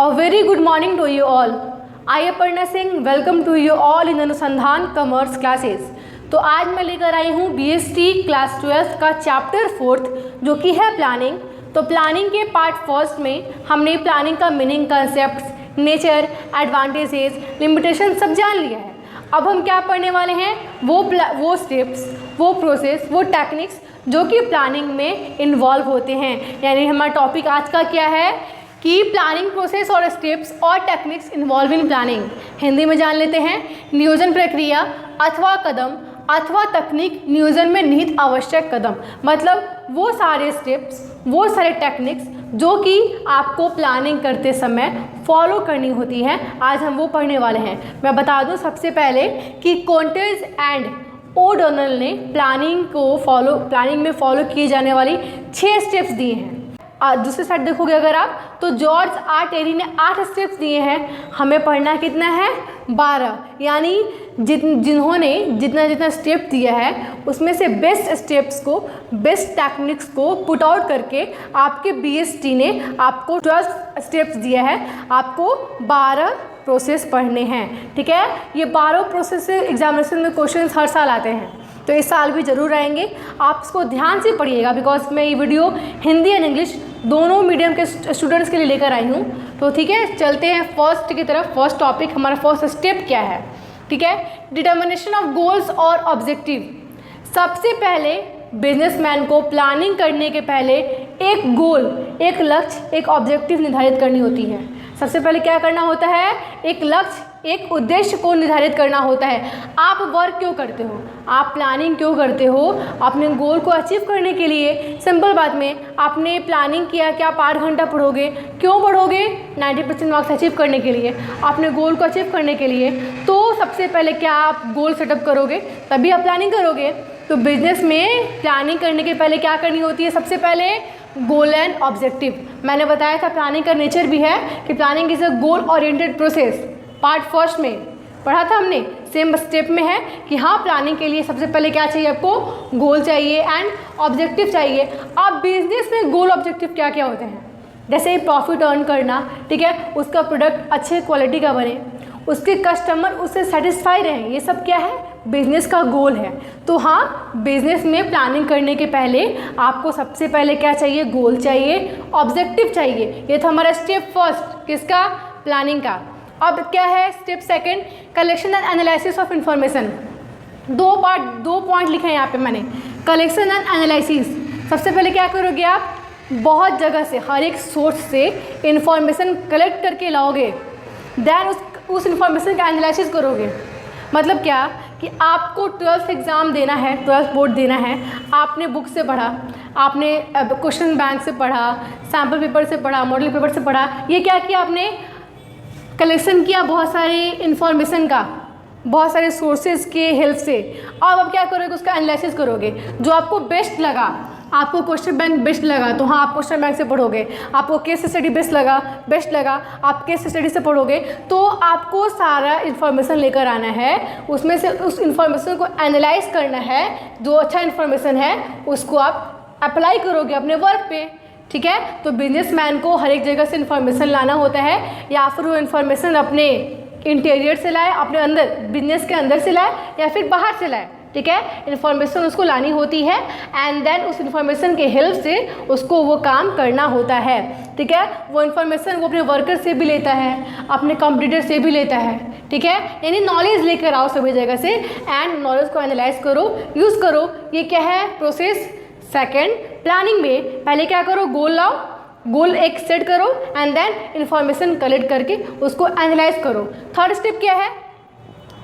A very good morning to you all. I Aparna Singh welcome to you all in अनुसंधान commerce classes. तो आज मैं लेकर आई हूँ BST क्लास 12 का चैप्टर 4 जो कि है प्लानिंग। तो प्लानिंग के पार्ट फर्स्ट में हमने प्लानिंग का meaning, concept, nature, advantages, limitation सब जान लिया है। अब हम क्या पढ़ने वाले हैं, वो स्टेप्स, वो प्रोसेस, वो टेक्निक्स जो कि प्लानिंग में इन्वॉल्व होते हैं। यानी हमारा टॉपिक आज का क्या है कि प्लानिंग प्रोसेस और स्टेप्स और techniques involve in planning. Hindi में जान लेते हैं, नियोजन प्रक्रिया अथवा कदम अथवा तकनीक नियोजन में निहित आवश्यक कदम, मतलब वो सारे स्टेप्स, वो सारे टेक्निक्स जो कि आपको प्लानिंग करते समय फॉलो करनी होती है। आज हम वो पढ़ने वाले हैं। मैं बता दूं सबसे पहले कि कॉन्टेज एंड ओडोनल ने प्लानिंग में फॉलो किए जाने वाली 6 स्टेप्स दिए हैं। दूसरे साइड देखोगे अगर आप तो जॉर्ज आर टेरी ने 8 स्टेप्स दिए हैं। हमें पढ़ना कितना है, 12। यानी जिन्होंने जितना स्टेप दिया है उसमें से बेस्ट स्टेप्स को, बेस्ट टेक्निक्स को पुट आउट करके आपके BST ने आपको 12 स्टेप्स दिया है। आपको 12 प्रोसेस पढ़ने हैं, ठीक है। ये 12 प्रोसेस से एग्जामिनेशन में क्वेश्चंस हर साल आते हैं, तो इस साल भी ज़रूर आएंगे। आप इसको ध्यान से पढ़िएगा बिकॉज मैं ये वीडियो हिंदी एंड इंग्लिश दोनों मीडियम के स्टूडेंट्स के लिए लेकर आई हूँ। तो ठीक है, चलते हैं फर्स्ट की तरफ। फर्स्ट टॉपिक हमारा फर्स्ट स्टेप क्या है, ठीक है, डिटर्मिनेशन ऑफ गोल्स और ऑब्जेक्टिव। सबसे पहले बिजनेसमैन को प्लानिंग करने के पहले एक गोल, एक लक्ष्य, एक ऑब्जेक्टिव निर्धारित करनी होती है। सबसे पहले क्या करना होता है, एक लक्ष्य, एक उद्देश्य को निर्धारित करना होता है। आप वर्क क्यों करते हो, आप प्लानिंग क्यों करते हो, अपने गोल को अचीव करने के लिए। सिंपल बात में आपने प्लानिंग किया कि आप 8 घंटा पढ़ोगे, क्यों पढ़ोगे, 90% मार्क्स अचीव करने के लिए, अपने गोल को अचीव करने के लिए। तो सबसे पहले क्या आप गोल सेटअप करोगे, तभी आप प्लानिंग करोगे। तो बिजनेस में प्लानिंग करने के पहले क्या करनी होती है, सबसे पहले गोल एंड ऑब्जेक्टिव। मैंने बताया था प्लानिंग का नेचर भी है कि planning is a goal oriented process. Part first में पढ़ा था हमने, सेम स्टेप में है कि हाँ प्लानिंग के लिए सबसे पहले क्या चाहिए, आपको गोल चाहिए एंड ऑब्जेक्टिव चाहिए। अब बिजनेस में गोल ऑब्जेक्टिव क्या क्या होते हैं, जैसे प्रॉफिट अर्न करना, ठीक है, उसका प्रोडक्ट अच्छे क्वालिटी का बने, उसके कस्टमर उससे सेटिस्फाई रहें, ये सब क्या है, बिजनेस का गोल है। तो हाँ, बिजनेस में प्लानिंग करने के पहले आपको सबसे पहले क्या चाहिए, गोल चाहिए, ऑब्जेक्टिव चाहिए। ये था हमारा स्टेप फर्स्ट, किसका, प्लानिंग का। अब क्या है step second, collection and analysis of information. दो पॉइंट लिखे हैं यहाँ पे मैंने, कलेक्शन एंड एनालिसिस। सबसे पहले क्या करोगे आप, बहुत जगह से, हर एक सोर्स से इंफॉर्मेशन कलेक्ट करके लाओगे, देन उस इंफॉर्मेशन का एनालिसिस करोगे। मतलब क्या कि आपको 12th एग्ज़ाम देना है, 12th बोर्ड देना है, आपने बुक से पढ़ा, आपने क्वेश्चन बैंक से पढ़ा, सैम्पल पेपर से पढ़ा, मॉडल पेपर से पढ़ा, ये क्या किया आपने, कलेक्शन किया बहुत सारी इन्फॉर्मेशन का, बहुत सारे सोर्सेज के हेल्प से। अब क्या करोगे, उसका एनालिसिस करोगे। जो आपको बेस्ट लगा, आपको क्वेश्चन बैंक बेस्ट लगा तो हाँ आप क्वेश्चन बैंक से पढ़ोगे, आपको केस स्टडी बेस्ट लगा आप केस स्टडी से पढ़ोगे। तो आपको सारा इन्फॉर्मेशन लेकर आना है, उसमें से उस इन्फॉर्मेशन को एनालाइज करना है। जो अच्छा इन्फॉर्मेशन है उसको आप अप्लाई करोगे अपने वर्क पे, ठीक है। तो बिजनेसमैन को हर एक जगह से इन्फॉर्मेशन लाना होता है, या फिर वो इन्फॉर्मेशन अपने इंटीरियर से लाए, अपने अंदर बिजनेस के अंदर से लाए, या फिर बाहर से लाए, ठीक है। इन्फॉर्मेशन उसको लानी होती है एंड देन उस इन्फॉर्मेशन के हेल्प से उसको वो काम करना होता है, ठीक है। वो इन्फॉर्मेशन वो अपने वर्कर से भी लेता है, अपने कंपटीटर से भी लेता है, ठीक है। यानी नॉलेज लेकर आओ सभी जगह से एंड नॉलेज को एनालाइज करो, यूज़ करो। ये क्या है प्रोसेस सेकंड। प्लानिंग में पहले क्या करो, गोल लाओ, गोल एक सेट करो एंड देन इन्फॉर्मेशन कलेक्ट करके उसको एनालाइज करो। थर्ड स्टेप क्या है,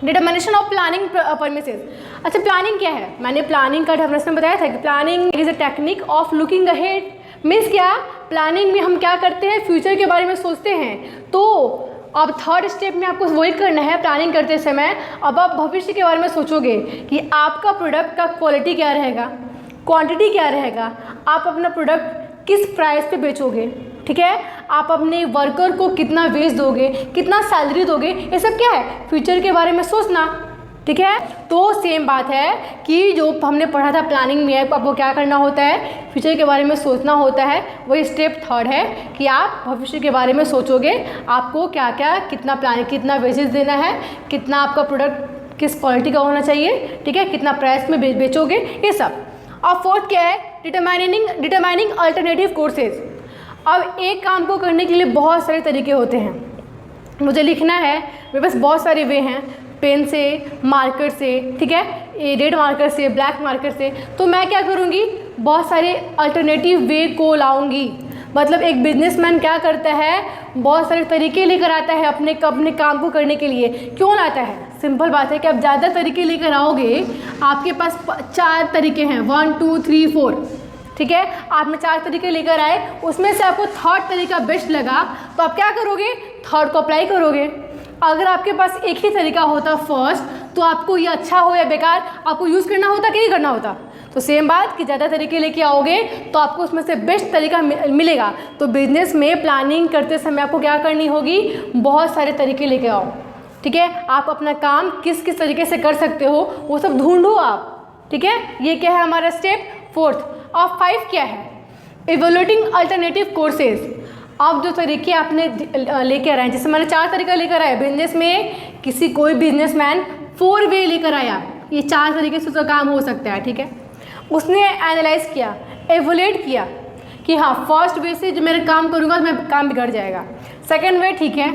डिटर्मिनेशन ऑफ प्लानिंग परमिसेस। अच्छा, प्लानिंग क्या है, मैंने प्लानिंग का डेफिनेशन बताया था कि planning is a technique of looking ahead. Means क्या, प्लानिंग में हम क्या करते हैं, फ्यूचर के बारे में सोचते हैं। तो अब थर्ड स्टेप में आपको वही करना है प्लानिंग करते समय। अब आप भविष्य के बारे में सोचोगे कि आपका प्रोडक्ट का क्वालिटी क्या रहेगा, क्वांटिटी क्या रहेगा, आप अपना प्रोडक्ट किस प्राइस पे बेचोगे, ठीक है, आप अपने वर्कर को कितना वेज दोगे, कितना सैलरी दोगे, ये सब क्या है, फ्यूचर के बारे में सोचना, ठीक है। तो सेम बात है कि जो हमने पढ़ा था प्लानिंग में, आपको क्या करना होता है, फ्यूचर के बारे में सोचना होता है। वही स्टेप थर्ड है कि आप भविष्य के बारे में सोचोगे, आपको क्या क्या कितना प्लान, कितना वेजेस देना है, कितना आपका प्रोडक्ट किस क्वालिटी का होना चाहिए, ठीक है, कितना प्राइस में बेचोगे, ये सब। और फोर्थ क्या है, डिटरमाइनिंग अल्टरनेटिव कोर्सेज। अब एक काम को करने के लिए बहुत सारे तरीके होते हैं। मुझे लिखना है, मेरे पास बहुत सारे वे हैं, पेन से, मार्कर से, ठीक है, रेड मार्कर से, ब्लैक मार्कर से। तो मैं क्या करूँगी, बहुत सारे अल्टरनेटिव वे को लाऊंगी। मतलब एक बिजनेसमैन क्या करता है, बहुत सारे तरीके लेकर आता है अपने काम को करने के लिए। क्यों लाता है, सिंपल बात है कि आप ज़्यादा तरीके लेकर आओगे, आपके पास 4 तरीके हैं, 1 2 3 4, ठीक है, आपने 4 तरीके लेकर आए, उसमें से आपको थर्ड तरीका बेस्ट लगा, तो आप क्या करोगे, थर्ड को अप्लाई करोगे। अगर आपके पास एक ही तरीका होता फर्स्ट, तो आपको ये अच्छा हो या बेकार, आपको यूज़ करना होता कि नहीं करना होता। तो सेम बात कि ज़्यादा तरीके लेके आओगे तो आपको उसमें से बेस्ट तरीका मिलेगा। तो बिजनेस में प्लानिंग करते समय आपको क्या करनी होगी, बहुत सारे तरीके लेके आओ, ठीक है। आप अपना काम किस किस तरीके से कर सकते हो वो सब ढूंढो आप, ठीक है। ये क्या है हमारा स्टेप फोर्थ। और 5 क्या है, इवोल्यूटिंग अल्टरनेटिव कोर्सेज। अब जो तरीके आपने लेकर आए, जैसे मैंने 4 तरीका लेकर आया बिजनेस में, कोई बिजनेसमैन 4 वे लेकर आया, ये 4 तरीके से तो काम हो सकता है, ठीक है। उसने एनालाइज किया, एवोल्यूट किया कि हाँ फर्स्ट वे से जो मेरा काम करूँगा तो मेरा काम बिगड़ जाएगा, सेकेंड वे ठीक है,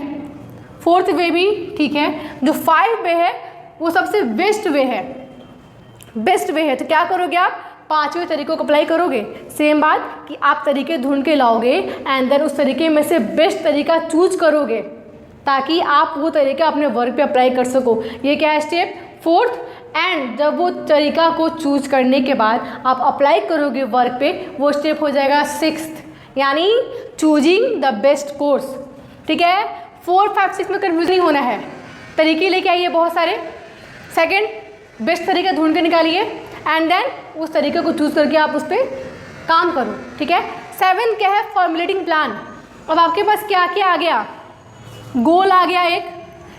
फोर्थ वे भी ठीक है, जो 5 वे है वो सबसे बेस्ट वे है, बेस्ट वे है। तो क्या करोगे आप, 5वें तरीकों को अप्लाई करोगे। सेम बात कि आप तरीके ढूंढ के लाओगे एंड देन उस तरीके में से बेस्ट तरीका चूज करोगे, ताकि आप वो तरीका अपने वर्क पे अप्लाई कर सको। ये क्या है, स्टेप फोर्थ। एंड जब वो तरीका को चूज करने के बाद आप अप्लाई करोगे वर्क पे, वो स्टेप हो जाएगा 6th, यानी चूजिंग द बेस्ट कोर्स, ठीक है। 4 5 6 में कन्फ्यूज नहीं होना है, तरीके लेके आइए बहुत सारे, सेकेंड बेस्ट तरीका ढूंढ के निकालिए एंड देन उस तरीके को चूज़ करके आप उस पर काम करो, ठीक है। 7 क्या है, फॉर्मुलेटिंग प्लान। अब आपके पास क्या क्या आ गया, गोल आ गया एक,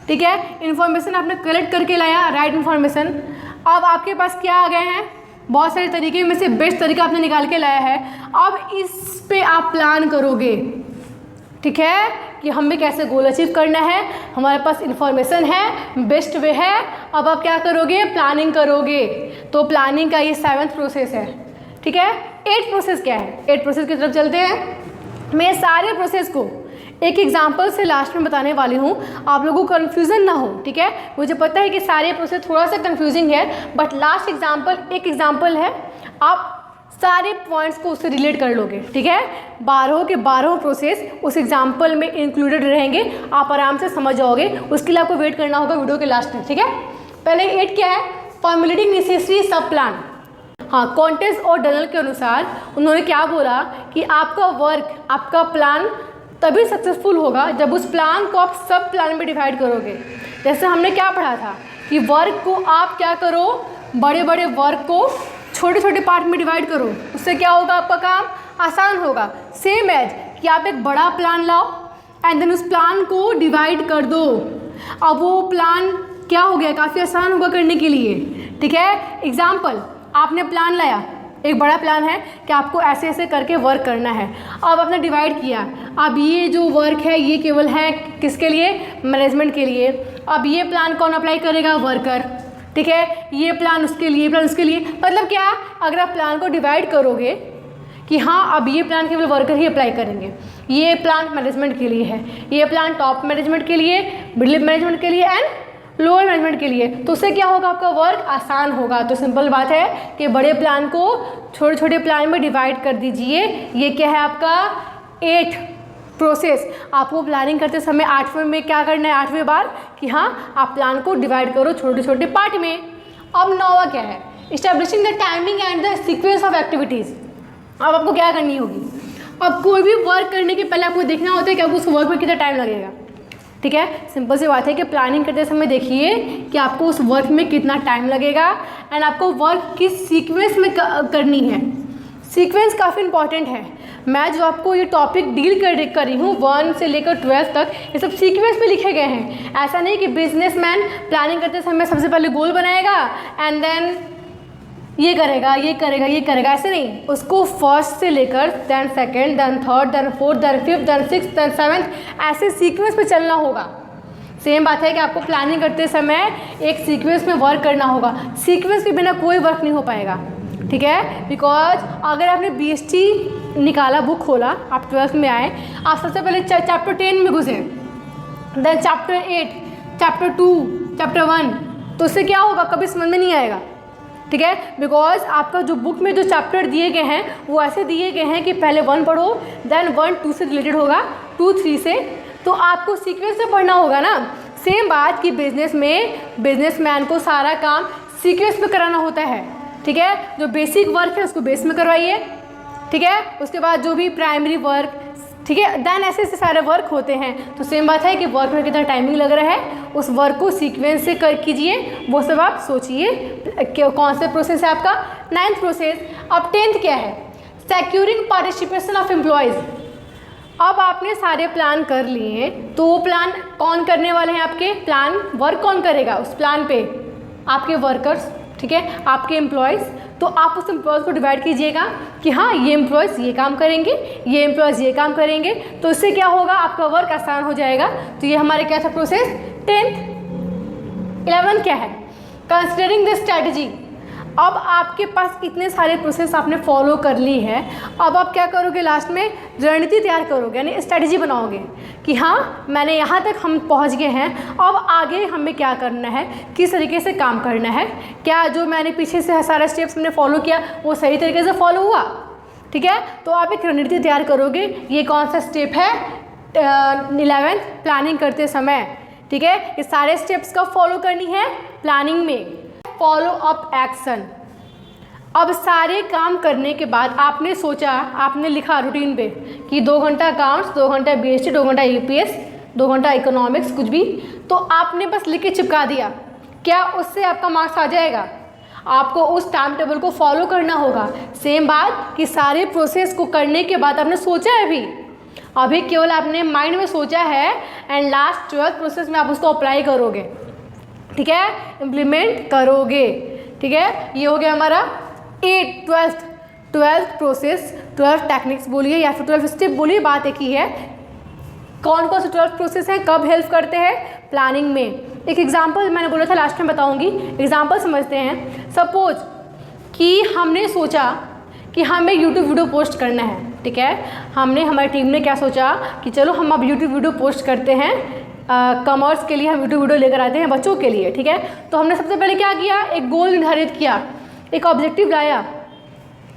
ठीक है, इन्फॉर्मेशन आपने कलेक्ट करके लाया, राइट इन्फॉर्मेशन। अब आपके पास क्या आ गए हैं, बहुत सारे तरीके में से बेस्ट तरीका आपने निकाल के लाया है। अब इस पे आप प्लान करोगे, ठीक है, कि हमें कैसे गोल अचीव करना है। हमारे पास इन्फॉर्मेशन है, बेस्ट वे है, अब आप क्या करोगे, प्लानिंग करोगे। तो प्लानिंग का ये 7th प्रोसेस है, ठीक है। 8th प्रोसेस क्या है, 8th प्रोसेस की तरफ चलते हैं। मैं सारे प्रोसेस को एक एग्जांपल से लास्ट में बताने वाली हूँ, आप लोगों को कन्फ्यूज़न ना हो, ठीक है। मुझे पता है कि सारे प्रोसेस थोड़ा सा कन्फ्यूजिंग है, बट लास्ट एग्जाम्पल एक एग्जाम्पल है, आप सारे पॉइंट्स को उससे रिलेट कर लोगे, ठीक है। 12 के 12 प्रोसेस उस एग्जाम्पल में इंक्लूडेड रहेंगे, आप आराम से समझ जाओगे। उसके लिए आपको वेट करना होगा वीडियो के लास्ट में, ठीक है। पहले 8 क्या है, फॉर्मुलेटिंग नेसेसरी सब प्लान। हाँ, कॉन्टेस्ट और डनल के अनुसार उन्होंने क्या बोला कि आपका वर्क, आपका प्लान तभी सक्सेसफुल होगा जब उस प्लान को आप सब प्लान में डिवाइड करोगे। जैसे हमने क्या पढ़ा था कि वर्क को आप क्या करो, बड़े बड़े वर्क को छोटे छोटे पार्ट में डिवाइड करो, उससे क्या होगा, आपका काम आसान होगा। सेम एज कि आप एक बड़ा प्लान लाओ एंड देन उस प्लान को डिवाइड कर दो, अब वो प्लान क्या हो गया, काफ़ी आसान होगा करने के लिए, ठीक है। एग्जाम्पल, आपने प्लान लाया, एक बड़ा प्लान है कि आपको ऐसे ऐसे करके वर्क करना है, अब आपने डिवाइड किया। अब ये जो वर्क है ये केवल है किसके लिए, मैनेजमेंट के लिए। अब ये प्लान कौन अप्लाई करेगा, वर्कर, ठीक है। ये प्लान उसके लिए, प्लान उसके लिए, मतलब क्या, अगर आप प्लान को डिवाइड करोगे कि हाँ अब ये प्लान केवल वर्कर ही अप्लाई करेंगे, ये प्लान मैनेजमेंट के लिए है, ये प्लान टॉप मैनेजमेंट के लिए, मिडिल मैनेजमेंट के लिए एंड लोअर मैनेजमेंट के लिए, तो उससे क्या होगा, आपका वर्क आसान होगा। तो सिंपल बात है कि बड़े प्लान को छोटे छोटे प्लान में डिवाइड कर दीजिए। ये क्या है आपका 8 प्रोसेस। आपको प्लानिंग करते समय 8वें में क्या करना है, 8वें बार कि हाँ आप प्लान को डिवाइड करो छोटे छोटे पार्ट में। अब 9वां क्या है, establishing the timing and the sequence of activities. अब आपको क्या करनी होगी, अब कोई भी वर्क करने के पहले आपको देखना होता है कि आपको उस वर्क में कितना टाइम लगेगा, ठीक है। सिंपल सी बात है कि प्लानिंग करते समय देखिए कि आपको उस वर्क में कितना टाइम लगेगा एंड आपको वर्क किस सीक्वेंस में करनी है। सीक्वेंस काफ़ी इंपॉर्टेंट है। मैं जो आपको ये टॉपिक डील कर रही हूँ 1 से लेकर 12 तक, ये सब सीक्वेंस में लिखे गए हैं। ऐसा नहीं कि बिजनेसमैन प्लानिंग करते समय सबसे पहले गोल बनाएगा एंड देन ये करेगा ये करेगा ये करेगा, ऐसे नहीं। उसको फर्स्ट से लेकर then second, then third, then fourth, then fifth, then sixth, then seventh, ऐसे सीक्वेंस में चलना होगा। सेम बात है कि आपको प्लानिंग करते समय एक सीक्वेंस में वर्क करना होगा। सीक्वेंस के बिना कोई वर्क नहीं हो पाएगा, ठीक है। बिकॉज अगर आपने BST निकाला, बुक खोला, आप 12th में आए, आप सबसे पहले चैप्टर 10 में घुसे, देन चैप्टर 8, चैप्टर 2, चैप्टर 1, तो उससे क्या होगा, कभी समझ में नहीं आएगा, ठीक है। बिकॉज आपका जो बुक में जो चैप्टर दिए गए हैं वो ऐसे दिए गए हैं कि पहले 1 पढ़ो, देन 1 2 से रिलेटेड होगा, 2 3 से, तो आपको सीक्वेंस से पढ़ना होगा ना। सेम बात कि बिजनेस में बिजनेसमैन को सारा काम सीक्वेंस में कराना होता है, ठीक है। जो बेसिक वर्क है उसको बेस में करवाइए, ठीक है। उसके बाद जो भी प्राइमरी वर्क, ठीक है, देन ऐसे ऐसे सारे वर्क होते हैं। तो सेम बात है कि वर्क में कितना टाइमिंग लग रहा है, उस वर्क को सीक्वेंस से कर कीजिए, वो सब आप सोचिए। कौन सा प्रोसेस है आपका, 9th प्रोसेस। अब 10th क्या है, सिक्योरिंग पार्टिसिपेशन ऑफ एम्प्लॉयज़। अब आपने सारे प्लान कर लिए हैं, तो वो प्लान कौन करने वाले हैं, आपके प्लान वर्क कौन करेगा उस प्लान पे, आपके वर्कर्स, ठीक है, आपके एम्प्लॉयज़। तो आप उस एम्प्लॉयज़ को डिवाइड कीजिएगा कि हाँ ये एम्प्लॉयज़ ये काम करेंगे, ये एम्प्लॉयज़ ये काम करेंगे, तो इससे क्या होगा, आपका वर्क आसान हो जाएगा। तो ये हमारे क्या था प्रोसेस 10th। 11th क्या है, कंसिडरिंग द स्ट्रैटेजी। अब आपके पास इतने सारे प्रोसेस आपने फॉलो कर ली है, अब आप क्या करोगे, लास्ट में रणनीति तैयार करोगे, यानी स्ट्रैटेजी बनाओगे कि हाँ मैंने यहाँ तक हम पहुँच गए हैं, अब आगे हमें क्या करना है, किस तरीके से काम करना है, क्या जो मैंने पीछे से सारा स्टेप्स मैंने फॉलो किया वो सही तरीके से फॉलो हुआ, ठीक है। तो आप एक रणनीति तैयार करोगे, ये कौन सा स्टेप है 11th प्लानिंग करते समय, ठीक है। ये सारे स्टेप्स का फॉलो करनी है प्लानिंग में। Follow up action. अब सारे काम करने के बाद आपने सोचा, आपने लिखा रूटीन पे कि 2 घंटा अकाउंट्स, 2 घंटा BST, 2 घंटा EPS, 2 घंटा इकोनॉमिक्स, कुछ भी, तो आपने बस लिख के चिपका दिया। क्या उससे आपका मार्क्स आ जाएगा, आपको उस टाइम टेबल को फॉलो करना होगा। सेम बात कि सारे प्रोसेस को करने के बाद आपने सोचा है अभी केवल आपने माइंड में सोचा है, एंड लास्ट 12th प्रोसेस में आप उसको अप्लाई करोगे, ठीक है, इम्प्लीमेंट करोगे, ठीक है। ये हो गया हमारा 12th प्रोसेस, 12 टेक्निक्स बोलिए या फिर 12 स्टेप बोलिए, बात एक ही है। कौन कौन से 12 प्रोसेस हैं, कब हेल्प करते हैं प्लानिंग में। एक एग्जांपल मैंने बोला था लास्ट में बताऊंगी, एग्जांपल समझते हैं। सपोज कि हमने सोचा कि हमें यूट्यूब वीडियो पोस्ट करना है, ठीक है। हमने, हमारी टीम ने क्या सोचा कि चलो हम अब यूट्यूब वीडियो पोस्ट करते हैं, कॉमर्स के लिए हम यूट्यूब वीडियो लेकर आते हैं बच्चों के लिए, ठीक है। तो हमने सबसे पहले क्या किया, एक गोल निर्धारित किया, एक ऑब्जेक्टिव लाया,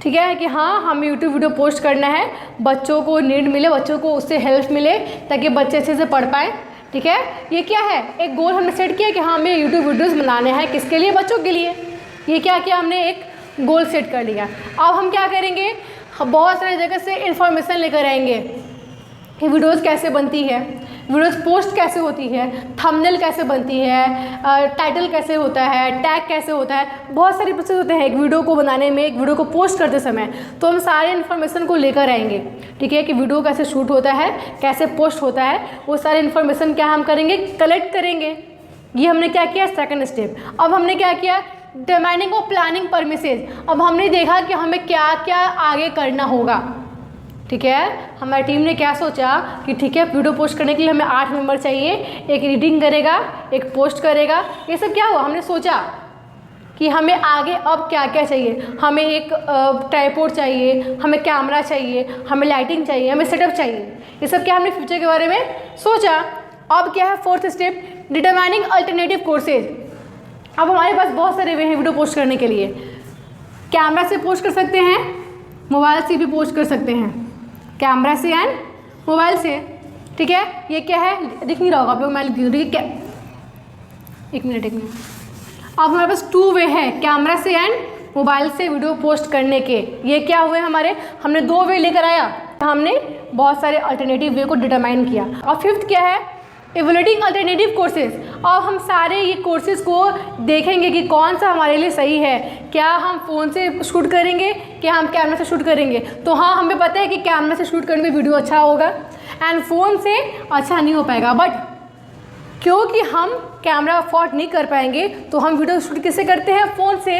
ठीक है, कि हाँ हमें यूट्यूब वीडियो पोस्ट करना है, बच्चों को नीड मिले, बच्चों को उससे हेल्प मिले ताकि बच्चे अच्छे से पढ़ पाएँ, ठीक है। ये क्या है, एक गोल हमने सेट किया कि हाँ हमें यूट्यूब वीडियोज़ बनाने हैं, किसके लिए, बच्चों के लिए। ये क्या किया हमने, एक गोल सेट कर लिया। अब हम क्या करेंगे, बहुत सारी जगह से इन्फॉर्मेशन लेकर आएंगे कि वीडियोज़ कैसे बनती है, वीडियोज़ पोस्ट कैसे होती है, थंबनेल कैसे बनती है, टाइटल कैसे होता है, टैग कैसे होता है, बहुत सारी प्रोसेस होते हैं एक वीडियो को बनाने में, एक वीडियो को पोस्ट करते समय। तो हम सारे इन्फॉर्मेशन को लेकर आएंगे, ठीक है, कि वीडियो कैसे शूट होता है, कैसे पोस्ट होता है, वो सारे इन्फॉर्मेशन क्या हम करेंगे, कलेक्ट करेंगे। ये हमने क्या किया, सेकंड स्टेप। अब हमने क्या किया, डिटरमाइनिंग ऑफ प्लानिंग परमिसेस। अब हमने देखा कि हमें क्या क्या आगे करना होगा, ठीक है। हमारी टीम ने क्या सोचा कि ठीक है वीडियो पोस्ट करने के लिए हमें 8 मेंबर चाहिए, एक एडिटिंग करेगा, एक पोस्ट करेगा। ये सब क्या हुआ, हमने सोचा कि हमें आगे अब क्या क्या चाहिए, हमें एक ट्राइपॉड चाहिए, हमें कैमरा चाहिए, हमें लाइटिंग चाहिए, हमें सेटअप चाहिए। ये सब क्या हमने फ्यूचर के बारे में सोचा। अब क्या है, 4th step, determining alternative courses. अब हमारे पास बहुत सारे वे हैं वीडियो पोस्ट करने के लिए। कैमरा से पोस्ट कर सकते हैं, मोबाइल से भी पोस्ट कर सकते हैं, कैमरा से एंड मोबाइल से, ठीक है। ये क्या है, दिख नहीं रहा होगा आप लोग, मैं लिख दी हूँ, क्या, एक मिनट। अब हमारे पास 2 वे है, कैमरा से एंड मोबाइल से वीडियो पोस्ट करने के। ये क्या हुए हमारे, हमने 2 वे लेकर आया, हमने बहुत सारे अल्टरनेटिव वे को डिटरमाइन किया। और 5th क्या है, इवैल्यूएटिंग अल्टरनेटिव कोर्सेज। अब हम सारे ये कोर्सेज़ को देखेंगे कि कौन सा हमारे लिए सही है। क्या हम फ़ोन से शूट करेंगे, क्या हम कैमरा से शूट करेंगे? तो हाँ, हमें पता है कि कैमरा से शूट करने में वीडियो अच्छा होगा एंड फ़ोन से अच्छा नहीं हो पाएगा, बट क्योंकि हम कैमरा अफोर्ड नहीं कर पाएंगे तो हम वीडियो शूट किससे करते हैं? फ़ोन से।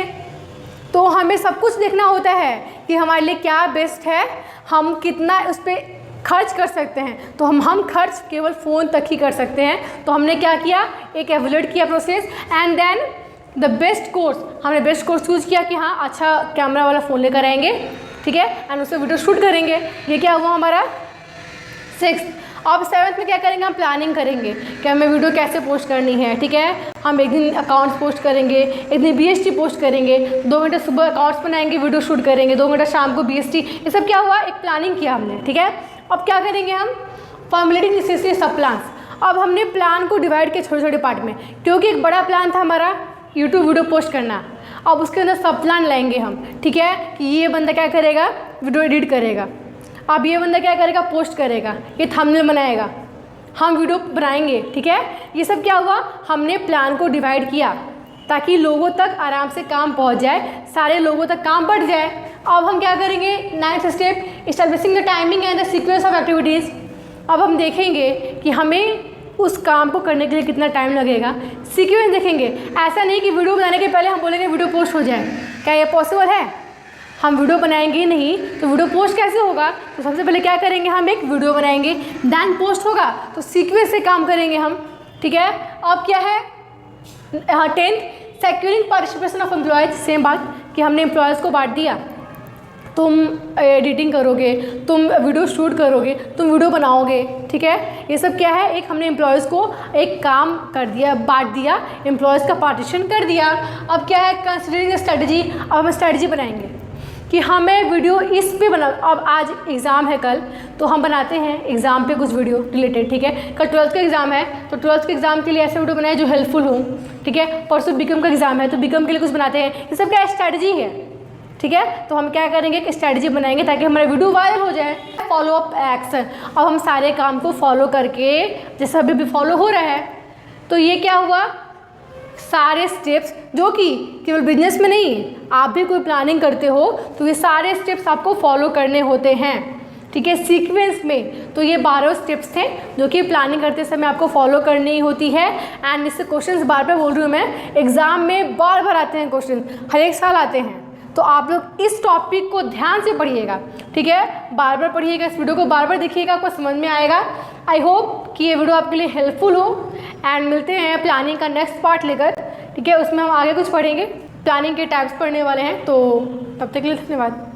तो हमें सब कुछ देखना होता है कि हमारे लिए क्या बेस्ट है, हम कितना उस पर खर्च कर सकते हैं। तो हम खर्च केवल फ़ोन तक ही कर सकते हैं। तो हमने क्या किया, एक एवैल्यूएट किया process and then the best course, हमने बेस्ट कोर्स चूज़ किया कि हाँ अच्छा कैमरा वाला फ़ोन लेकर आएंगे, ठीक है, एंड उससे वीडियो शूट करेंगे। ये क्या हुआ हमारा 6th। अब 7th में क्या करेंगे, हम प्लानिंग करेंगे कि हमें वीडियो कैसे पोस्ट करनी है, ठीक है। हम एक दिन अकाउंट्स पोस्ट करेंगे, एक दिन BST पोस्ट करेंगे, 2 घंटे सुबह अकाउंट्स बनाएंगे, वीडियो शूट करेंगे, 2 घंटा शाम को BST। ये सब क्या हुआ, एक प्लानिंग किया हमने, ठीक है। अब क्या करेंगे हम, फॉर्मुलेटिंग नेसेसरी सब प्लान्स। अब हमने प्लान को डिवाइड किया छोटे छोटे पार्ट में, क्योंकि एक बड़ा प्लान था हमारा यूट्यूब वीडियो पोस्ट करना। अब उसके अंदर सब प्लान लाएंगे हम, ठीक है, कि ये बंदा क्या करेगा, वीडियो एडिट करेगा। अब ये बंदा क्या करेगा, पोस्ट करेगा, ये थंबनेल बनाएगा, हम वीडियो बनाएंगे, ठीक है। ये सब क्या हुआ, हमने प्लान को डिवाइड किया ताकि लोगों तक आराम से काम पहुंच जाए, सारे लोगों तक काम बढ़ जाए। अब हम क्या करेंगे, 9th step, establishing the timing and the sequence of activities. अब हम देखेंगे कि हमें उस काम को करने के लिए कितना टाइम लगेगा, सीक्वेंस देखेंगे। ऐसा नहीं कि वीडियो बनाने के पहले हम बोलेंगे वीडियो पोस्ट हो जाए, क्या ये पॉसिबल है? हम वीडियो बनाएंगे ही नहीं तो वीडियो पोस्ट कैसे होगा? तो सबसे पहले क्या करेंगे, हम एक वीडियो बनाएंगे, दैन पोस्ट होगा, तो सीक्वेंस से काम करेंगे हम, ठीक है। अब क्या है 10th, securing participation of employees. Same बात कि हमने एम्प्लॉयज़ को बांट दिया, तुम एडिटिंग करोगे, तुम वीडियो शूट करोगे, तुम वीडियो बनाओगे, ठीक है। ये सब क्या है, एक हमने एम्प्लॉयज़ को एक काम कर दिया, बांट दिया, एम्प्लॉयज़ का पार्टीशन कर दिया। अब क्या है, कंसिडरिंग स्ट्रेटजी। अब हम स्ट्रेटजी बनाएंगे कि हमें वीडियो इस पे बना। अब आज एग्ज़ाम है कल, तो हम बनाते हैं एग्ज़ाम पे कुछ वीडियो रिलेटेड, ठीक है। कल 12th का एग्ज़ाम है तो 12th के एग्ज़ाम के लिए ऐसे वीडियो बनाए जो हेल्पफुल हो, ठीक है। परसों बीकॉम का एग्ज़ाम है तो बीकॉम के लिए कुछ बनाते हैं। ये सब क्या स्ट्रैटेजी है, ठीक है। तो हम क्या करेंगे कि स्ट्रैटेजी बनाएंगे ताकि हमारा वीडियो वायरल हो जाए। Follow up action. अब हम सारे काम को फॉलो करके, जैसे अभी भी फॉलो हो रहा है, तो ये क्या हुआ, सारे स्टेप्स जो कि केवल बिजनेस में नहीं, आप भी कोई प्लानिंग करते हो तो ये सारे स्टेप्स आपको फॉलो करने होते हैं, ठीक है, सीक्वेंस में। तो ये 12 स्टेप्स थे जो कि प्लानिंग करते समय आपको फॉलो करनी होती है। एंड इससे क्वेश्चंस बार बार बोल रही हूँ मैं, एग्ज़ाम में बार बार आते हैं क्वेश्चन, हर एक साल आते हैं। तो आप लोग इस टॉपिक को ध्यान से पढ़िएगा, ठीक है, बार बार पढ़िएगा, इस वीडियो को बार बार देखिएगा, आपको समझ में आएगा। आई होप कि ये वीडियो आपके लिए हेल्पफुल हो। एंड मिलते हैं प्लानिंग का नेक्स्ट पार्ट लेकर, ठीक है, उसमें हम आगे कुछ पढ़ेंगे, प्लानिंग के टाइप्स पढ़ने वाले हैं। तो तब तक के लिए धन्यवाद।